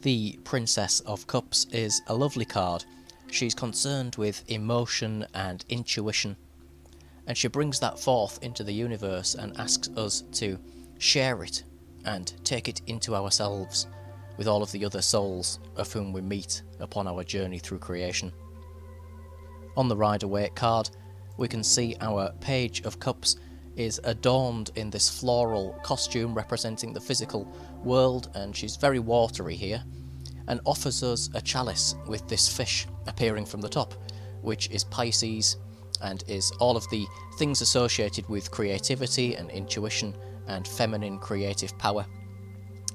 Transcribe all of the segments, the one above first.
The Princess of Cups is a lovely card. She's concerned with emotion and intuition, and she brings that forth into the universe and asks us to share it and take it into ourselves with all of the other souls of whom we meet upon our journey through creation. On the Rider-Waite card, we can see our Page of Cups is adorned in this floral costume representing the physical world, and she's very watery here, and offers us a chalice with this fish appearing from the top, which is Pisces and is all of the things associated with creativity and intuition and feminine creative power.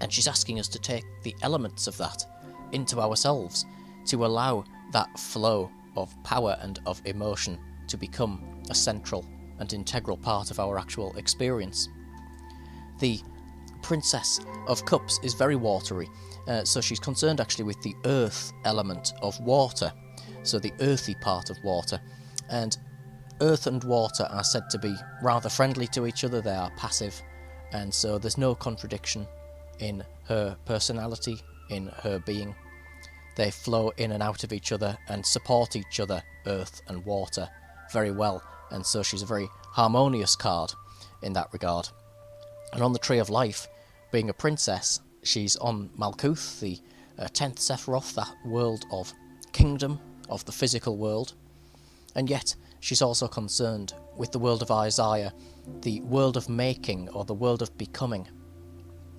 And she's asking us to take the elements of that into ourselves, to allow that flow of power and of emotion to become a central and integral part of our actual experience. The Princess of Cups is very watery, so she's concerned actually with the earth element of water, so the earthy part of water. And earth and water are said to be rather friendly to each other, they are passive, and so there's no contradiction in her personality, in her being. They flow in and out of each other and support each other, earth and water, very well, and so she's a very harmonious card in that regard. And on the Tree of Life, being a princess, she's on Malkuth, the 10th Sephiroth, that world of kingdom, of the physical world, and yet she's also concerned with the world of Isaiah, the world of making, or the world of becoming.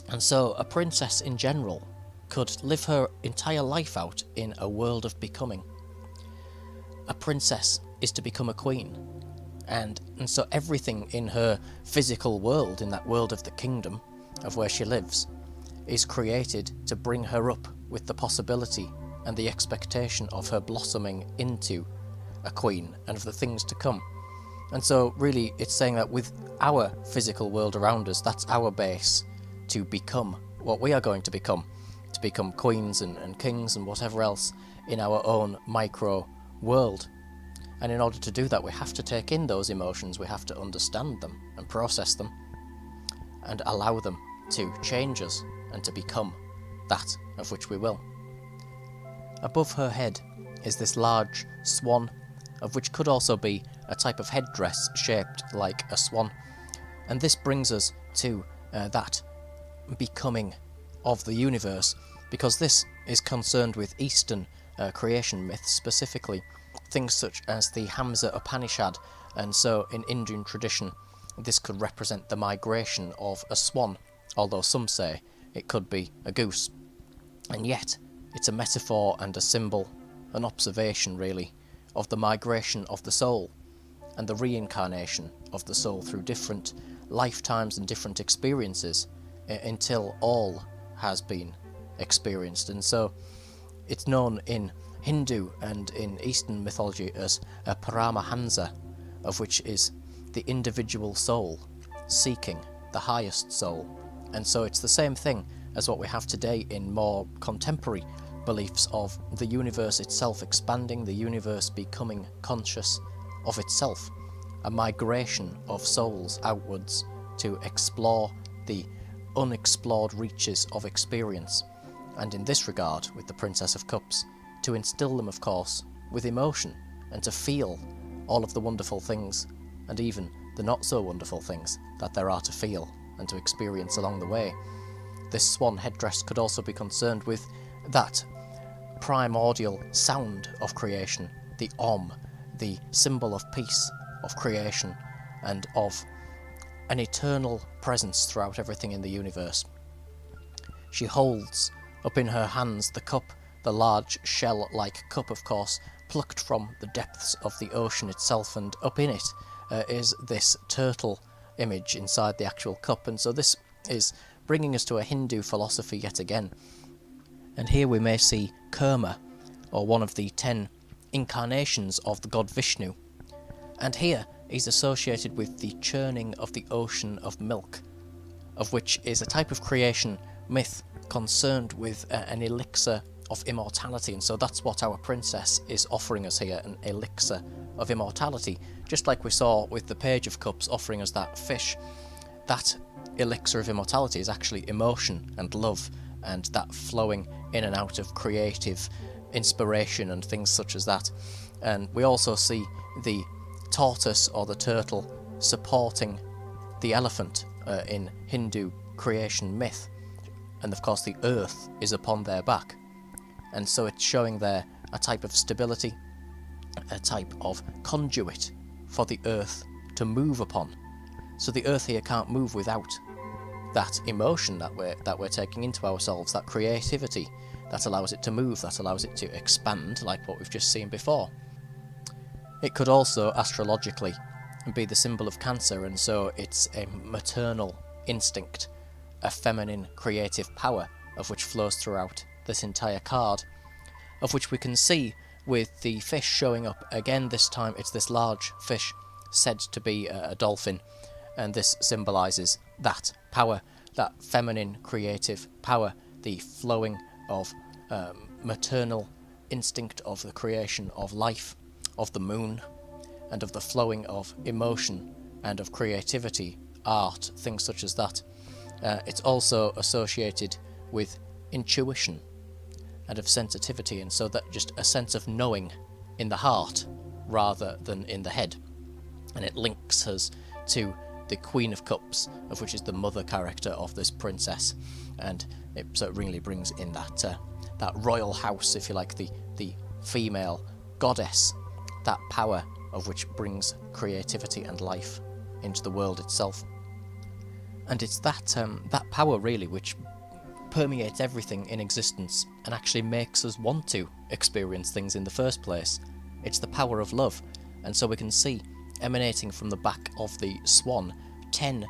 And so a princess in general could live her entire life out in a world of becoming. A princess is to become a queen, and so everything in her physical world, in that world of the kingdom, of where she lives, is created to bring her up with the possibility and the expectation of her blossoming into a queen and of the things to come. And so really it's saying that with our physical world around us, that's our base to become what we are going to become queens and kings and whatever else in our own micro world. And in order to do that, we have to take in those emotions, we have to understand them and process them and allow them to change us and to become that of which we will. Above her head is this large swan, of which could also be a type of headdress shaped like a swan. And this brings us to that becoming of the universe, because this is concerned with Eastern creation myths, specifically things such as the Hamsa Upanishad, and so in Indian tradition this could represent the migration of a swan, although some say it could be a goose. And yet it's a metaphor and a symbol, an observation really, of the migration of the soul and the reincarnation of the soul through different lifetimes and different experiences until all has been experienced. And so it's known in Hindu and in Eastern mythology as a Paramahansa, of which is the individual soul seeking the highest soul. And so it's the same thing as what we have today in more contemporary beliefs of the universe itself expanding, the universe becoming conscious of itself, a migration of souls outwards to explore the unexplored reaches of experience. And in this regard, with the Princess of Cups, to instill them, of course, with emotion and to feel all of the wonderful things and even the not so wonderful things that there are to feel and to experience along the way. This swan headdress could also be concerned with that primordial sound of creation, the Om, the symbol of peace, of creation, and of an eternal presence throughout everything in the universe. She holds up in her hands the cup, the large shell-like cup, of course, plucked from the depths of the ocean itself, and up in it is this turtle image inside the actual cup. And so this is bringing us to a Hindu philosophy yet again. And here we may see Kurma, or one of the 10 incarnations of the god Vishnu. And here he's associated with the churning of the ocean of milk, of which is a type of creation myth concerned with an elixir of immortality. And so that's what our princess is offering us here, an elixir of immortality. Just like we saw with the Page of Cups offering us that fish, that elixir of immortality is actually emotion and love and that flowing in and out of creative inspiration and things such as that. And we also see the tortoise or the turtle supporting the elephant in Hindu creation myth, and of course the earth is upon their back, and so it's showing there a type of stability, a type of conduit for the earth to move upon. So the earth here can't move without that emotion that we're taking into ourselves, that creativity that allows it to move, that allows it to expand, like what we've just seen before. It could also, astrologically, be the symbol of Cancer, and so it's a maternal instinct, a feminine creative power, of which flows throughout this entire card, of which we can see with the fish showing up again. This time it's this large fish, said to be a dolphin, and this symbolises that power, that feminine creative power, the flowing of maternal instinct of the creation of life, of the moon, and of the flowing of emotion and of creativity, art, things such as that. It's also associated with intuition and of sensitivity, and so that just a sense of knowing in the heart rather than in the head. And it links us to the Queen of Cups, of which is the mother character of this princess, and it so it really brings in that royal house, if you like, the female goddess, that power of which brings creativity and life into the world itself. And it's that power really which permeates everything in existence and actually makes us want to experience things in the first place. It's the power of love, and so we can see emanating from the back of the swan 10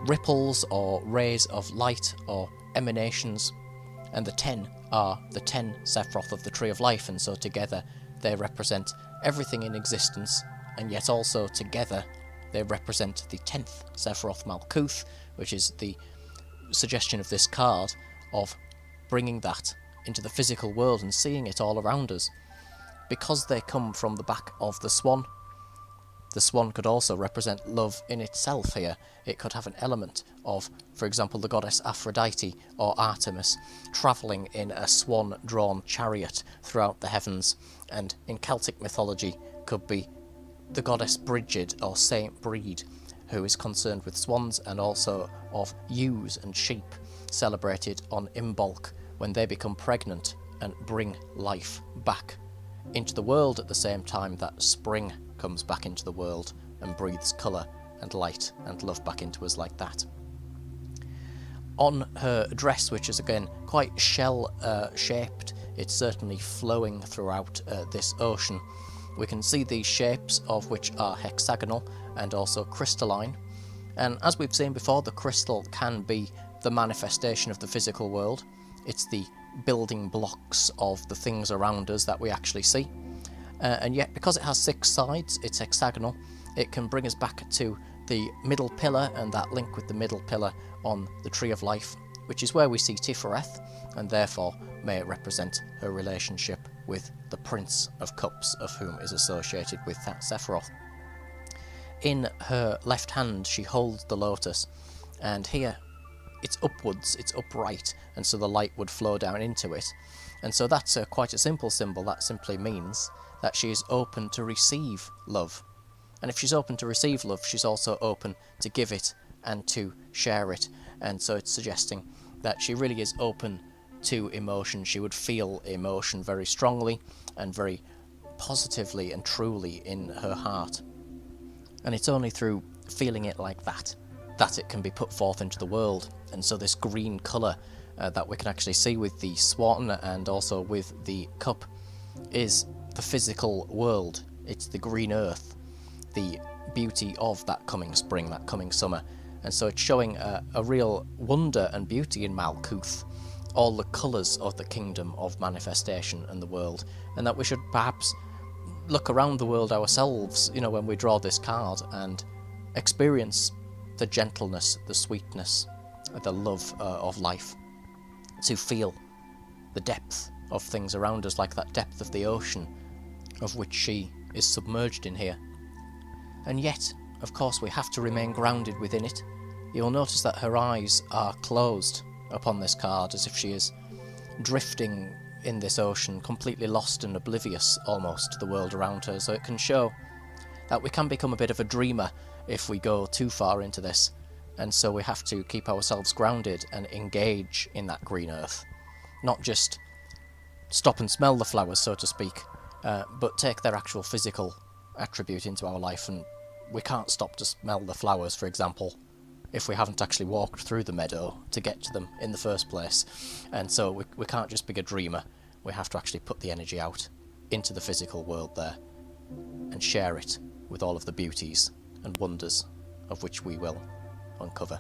ripples or rays of light or emanations, and the 10 are the 10 Sephiroth of the Tree of Life, and so together they represent everything in existence, and yet also together they represent the 10th Sephiroth Malkuth, which is the suggestion of this card of bringing that into the physical world and seeing it all around us. Because they come from the back of the swan could also represent love in itself here. It could have an element of, for example, the goddess Aphrodite or Artemis travelling in a swan-drawn chariot throughout the heavens, and in Celtic mythology could be the goddess Brigid or Saint Brede, who is concerned with swans and also of ewes and sheep, celebrated on Imbolc when they become pregnant and bring life back into the world at the same time that spring comes back into the world and breathes colour and light and love back into us like that. On her dress, which is again quite shell shaped, it's certainly flowing throughout this ocean. We can see these shapes, of which are hexagonal and also crystalline, and as we've seen before, the crystal can be the manifestation of the physical world. It's the building blocks of the things around us that we actually see, and yet because it has 6 sides, it's hexagonal, it can bring us back to the middle pillar and that link with the middle pillar on the Tree of Life, which is where we see Tifereth, and therefore may it represent her relationship with the Prince of Cups, of whom is associated with that Sephiroth. In her left hand she holds the lotus, and here it's upwards, it's upright, and so the light would flow down into it. And so that's quite a simple symbol. That simply means that she is open to receive love. And if she's open to receive love, she's also open to give it and to share it. And so it's suggesting that she really is open to emotion. She would feel emotion very strongly and very positively and truly in her heart. And it's only through feeling it like that it can be put forth into the world. And so this green colour that we can actually see with the swan and also with the cup is the physical world. It's the green earth, the beauty of that coming spring, that coming summer. And so it's showing a real wonder and beauty in Malkuth, all the colours of the kingdom of manifestation and the world, and that we should perhaps look around the world ourselves, when we draw this card, and experience the gentleness, the sweetness, the love of life, to feel the depth of things around us, like that depth of the ocean of which she is submerged in here. And yet, of course, we have to remain grounded within it. You'll notice that her eyes are closed upon this card, as if she is drifting in this ocean, completely lost and oblivious almost to the world around her. So it can show that we can become a bit of a dreamer if we go too far into this, and so we have to keep ourselves grounded and engage in that green earth. Not just stop and smell the flowers, so to speak, but take their actual physical attribute into our life. And we can't stop to smell the flowers, for example, if we haven't actually walked through the meadow to get to them in the first place. And so we can't just be a dreamer. We have to actually put the energy out into the physical world there and share it with all of the beauties and wonders of which we will uncover.